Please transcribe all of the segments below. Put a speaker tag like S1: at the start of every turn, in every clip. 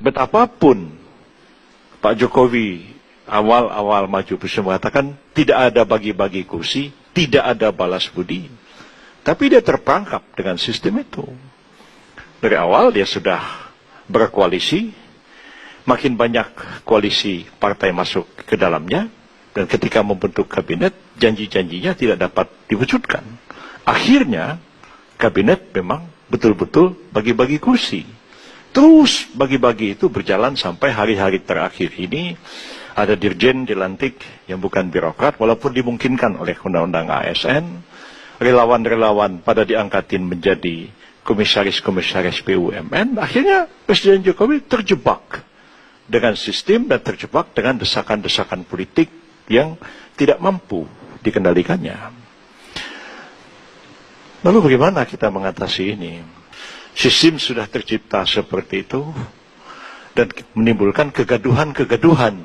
S1: Betapapun Pak Jokowi awal-awal maju presiden mengatakan tidak ada bagi-bagi kursi, tidak ada balas budi. Tapi dia terperangkap dengan sistem itu. Dari awal dia sudah berkoalisi, makin banyak koalisi partai masuk ke dalamnya, dan ketika membentuk kabinet, janji-janjinya tidak dapat diwujudkan. Akhirnya, kabinet memang betul-betul bagi-bagi kursi. Terus bagi-bagi itu berjalan sampai hari-hari terakhir ini. Ada dirjen dilantik yang bukan birokrat, walaupun dimungkinkan oleh undang-undang ASN. Relawan-relawan pada diangkatin menjadi komisaris-komisaris BUMN. Akhirnya Presiden Jokowi terjebak dengan sistem dan terjebak dengan desakan-desakan politik yang tidak mampu dikendalikannya. Lalu bagaimana kita mengatasi ini? Sistem sudah tercipta seperti itu dan menimbulkan kegaduhan-kegaduhan.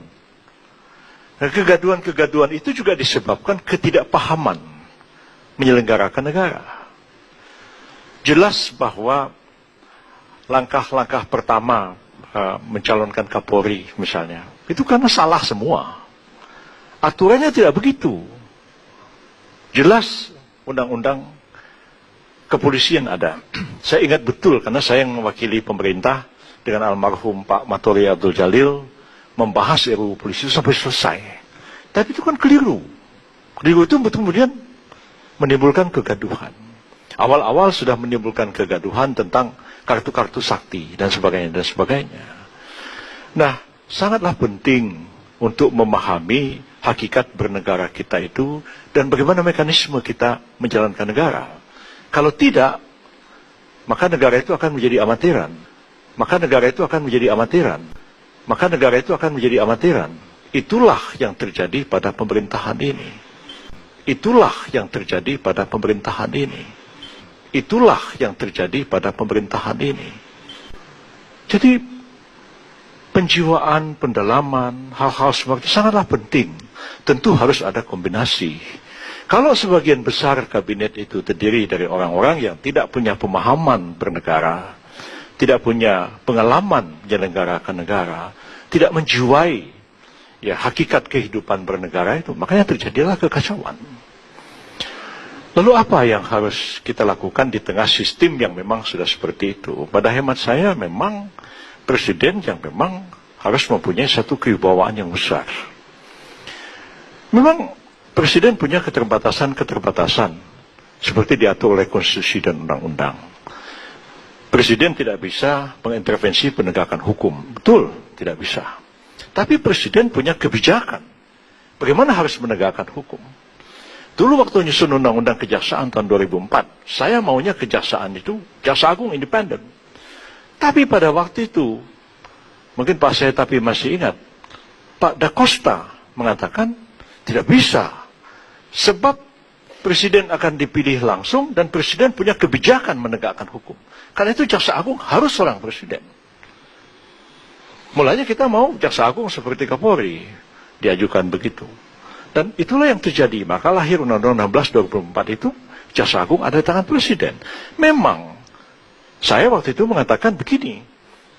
S1: Dan kegaduhan-kegaduhan itu juga disebabkan ketidakpahaman menyelenggarakan negara. Jelas bahwa langkah-langkah pertama mencalonkan Kapolri misalnya, itu karena salah semua. Aturannya tidak begitu. Jelas undang-undang kepolisian ada. Saya ingat betul karena saya yang mewakili pemerintah dengan almarhum Pak Matori Abdul Jalil membahas RUU polisi sampai selesai. Tapi itu kan keliru. Keliru itu kemudian menimbulkan kegaduhan. Awal-awal sudah menimbulkan kegaduhan tentang kartu-kartu sakti dan sebagainya dan sebagainya. Nah, sangatlah penting untuk memahami hakikat bernegara kita itu dan bagaimana mekanisme kita menjalankan negara. Kalau tidak, maka negara itu akan menjadi amatiran. Maka negara itu akan menjadi amatiran. Maka negara itu akan menjadi amatiran. Itulah yang terjadi pada pemerintahan ini. Itulah yang terjadi pada pemerintahan ini. Itulah yang terjadi pada pemerintahan ini. Jadi, penjiwaan, pendalaman, hal-hal seperti itu sangatlah penting. Tentu harus ada kombinasi. Kalau sebagian besar kabinet itu terdiri dari orang-orang yang tidak punya pemahaman bernegara, tidak punya pengalaman menyelenggarakan negara, tidak menjiwai hakikat kehidupan bernegara itu, makanya terjadilah kekacauan. Lalu apa yang harus kita lakukan di tengah sistem yang memang sudah seperti itu? Pada hemat saya memang presiden yang memang harus mempunyai satu kewibawaan yang besar. Memang presiden punya keterbatasan-keterbatasan seperti diatur oleh konstitusi dan undang-undang. Presiden tidak bisa mengintervensi penegakan hukum. Betul, tidak bisa. Tapi presiden punya kebijakan. Bagaimana harus menegakkan hukum? Dulu waktu nyusun undang-undang kejaksaan tahun 2004, saya maunya kejaksaan itu, Jaksa Agung independen. Tapi pada waktu itu, mungkin Pak Setapi masih ingat, Pak Da Costa mengatakan tidak bisa. Sebab presiden akan dipilih langsung dan presiden punya kebijakan menegakkan hukum. Karena itu Jaksa Agung harus seorang presiden. Mulanya kita mau Jaksa Agung seperti Kapolri, diajukan begitu. Dan itulah yang terjadi. Maka lahir Undang-Undang 16 2004 itu, Jaksa Agung ada di tangan presiden. Memang, saya waktu itu mengatakan begini,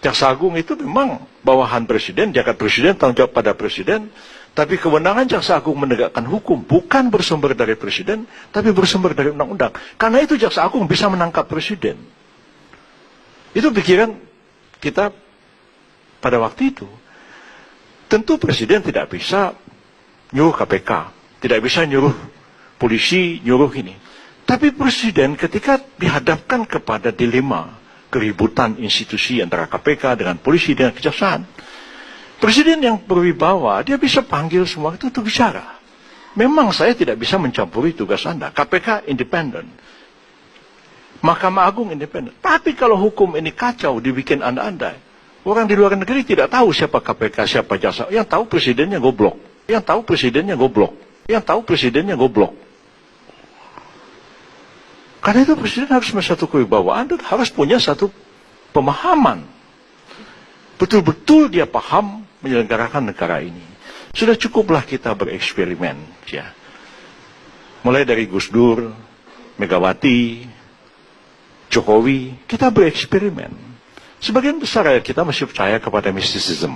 S1: Jaksa Agung itu memang bawahan presiden, jagat presiden, tanggung jawab pada presiden, tapi kewenangan Jaksa Agung menegakkan hukum bukan bersumber dari presiden, tapi bersumber dari undang-undang. Karena itu Jaksa Agung bisa menangkap presiden. Itu pikiran kita pada waktu itu. Tentu presiden tidak bisa nyuruh KPK, tidak bisa nyuruh polisi, nyuruh ini. Tapi presiden ketika dihadapkan kepada dilema keributan institusi antara KPK dengan polisi dengan kejaksaan, presiden yang berwibawa, dia bisa panggil semua itu untuk bicara. Memang saya tidak bisa mencampuri tugas Anda. KPK independen. Mahkamah Agung independen. Tapi kalau hukum ini kacau, dibikin Anda-Anda, orang di luar negeri tidak tahu siapa KPK, siapa jaksa. Yang tahu presidennya goblok. Yang tahu presidennya goblok. Yang tahu presidennya goblok. Karena itu presiden harus punya satu kewibawaan dan harus punya satu pemahaman. Betul-betul dia paham menyelenggarakan negara ini. Sudah cukuplah kita bereksperimen. Ya. Mulai dari Gus Dur, Megawati, Jokowi, kita bereksperimen. Sebagian besar rakyat kita masih percaya kepada mysticism.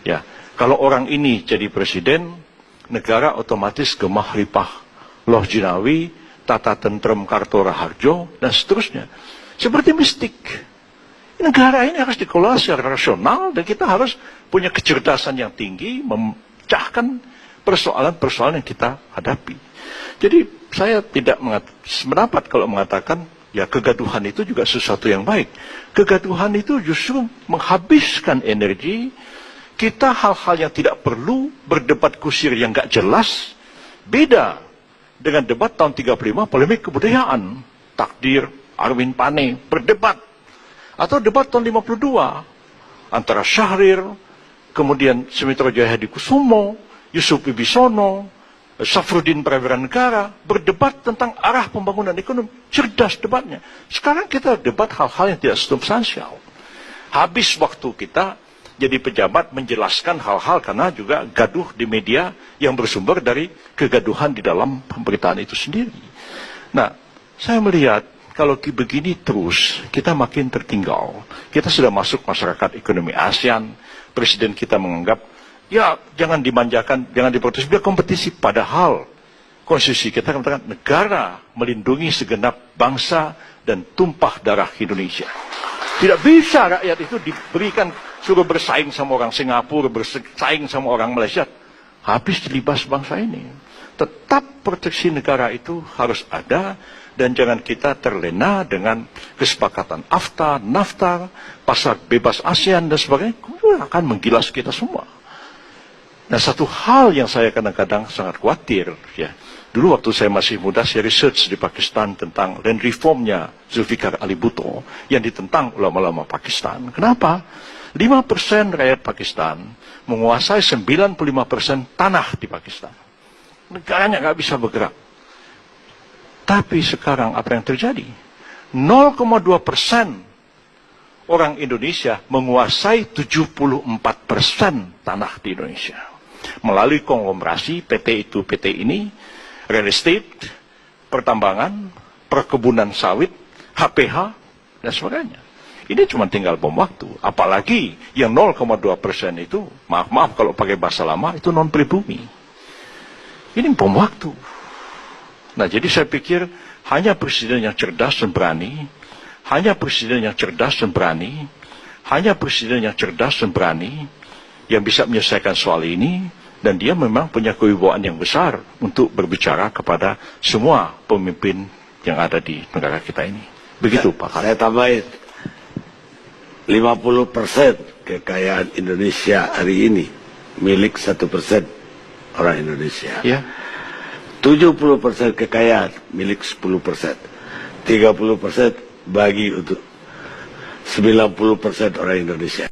S1: Ya, kalau orang ini jadi presiden, negara otomatis gemah ripah loh jinawi, tata tentrem karto raharjo, dan seterusnya. Seperti mistik. Negara ini harus dikelola secara rasional, dan kita harus punya kecerdasan yang tinggi, memecahkan persoalan-persoalan yang kita hadapi. Jadi saya tidak mendapat kalau mengatakan, ya kegaduhan itu juga sesuatu yang baik. Kegaduhan itu justru menghabiskan energi, kita hal-hal yang tidak perlu, berdebat kusir yang gak jelas, beda dengan debat tahun 35, polemik kebudayaan, takdir, Arwin Pane, berdebat. Atau debat tahun 52, antara Syahrir, kemudian Sumitro Jaya Hadikusumo, Yusuf Wibisono, Safruddin Prawiranegara, berdebat tentang arah pembangunan ekonomi. Cerdas debatnya. Sekarang kita debat hal-hal yang tidak substansial. Habis waktu kita jadi pejabat menjelaskan hal-hal karena juga gaduh di media yang bersumber dari kegaduhan di dalam pemberitaan itu sendiri. Nah, saya melihat kalau begini terus, kita makin tertinggal. Kita sudah masuk masyarakat ekonomi ASEAN, presiden kita menganggap, ya jangan dimanjakan, jangan diprotes, biar kompetisi. Padahal konstitusi kita mengatakan negara melindungi segenap bangsa dan tumpah darah Indonesia. Tidak bisa rakyat itu diberikan suruh bersaing sama orang Singapura, bersaing sama orang Malaysia. Habis dilibas bangsa ini. Tetap proteksi negara itu harus ada, dan jangan kita terlena dengan kesepakatan AFTA, NAFTA, pasar bebas ASEAN dan sebagainya, akan menggilas kita semua. Nah, satu hal yang saya kadang-kadang sangat khawatir, ya, dulu waktu saya masih muda, saya research di Pakistan tentang land reformnya Zulfikar Ali Bhutto yang ditentang ulama-ulama Pakistan. Kenapa? 5% rakyat Pakistan menguasai 95% tanah di Pakistan. Negaranya nggak bisa bergerak. Tapi sekarang apa yang terjadi? 0,2% orang Indonesia menguasai 74% tanah di Indonesia. Melalui konglomerasi PT itu, PT ini, real estate, pertambangan, perkebunan sawit, HPH, dan sebagainya. Ini cuma tinggal bom waktu. Apalagi yang 0,2% itu, maaf kalau pakai bahasa lama, itu non-pribumi. Ini bom waktu. Nah, jadi saya pikir hanya presiden yang cerdas dan berani, hanya presiden yang cerdas dan berani, hanya presiden yang cerdas dan berani yang bisa menyelesaikan soal ini, dan dia memang punya kewibawaan yang besar untuk berbicara kepada semua pemimpin yang ada di negara kita ini. Begitu, Pak.
S2: Saya tambahin, 50% kekayaan Indonesia hari ini milik 1% orang Indonesia.
S1: Ya.
S2: 70% kekayaan milik 10%. 30% bagi untuk 90% orang Indonesia.